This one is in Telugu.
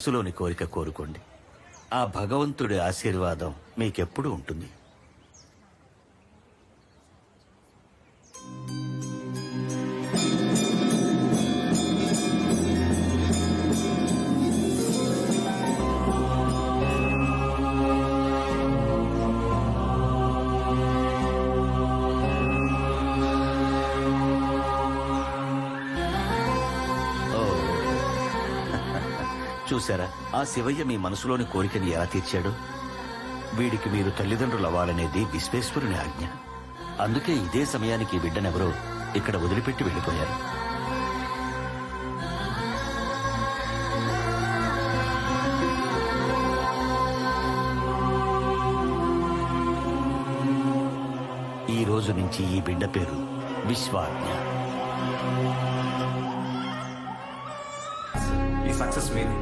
మనసులోని కోరిక కోరుకోండి. ఆ భగవంతుడి ఆశీర్వాదం మీకెప్పుడు ఉంటుంది. చూశారా, ఆ శివయ్య మీ మనసులోని కోరికని ఎలా తీర్చాడు. వీడికి మీరు తల్లిదండ్రులవ్వాలనేది విశ్వేశ్వరుని ఆజ్ఞ. అందుకే ఇదే సమయానికి ఈ బిడ్డనెవరో ఇక్కడ వదిలిపెట్టి వెళ్ళిపోయారు. ఈ రోజు నుంచి ఈ బిడ్డ పేరు విశ్వాజ్ఞ. ఈ సక్సెస్ మీది.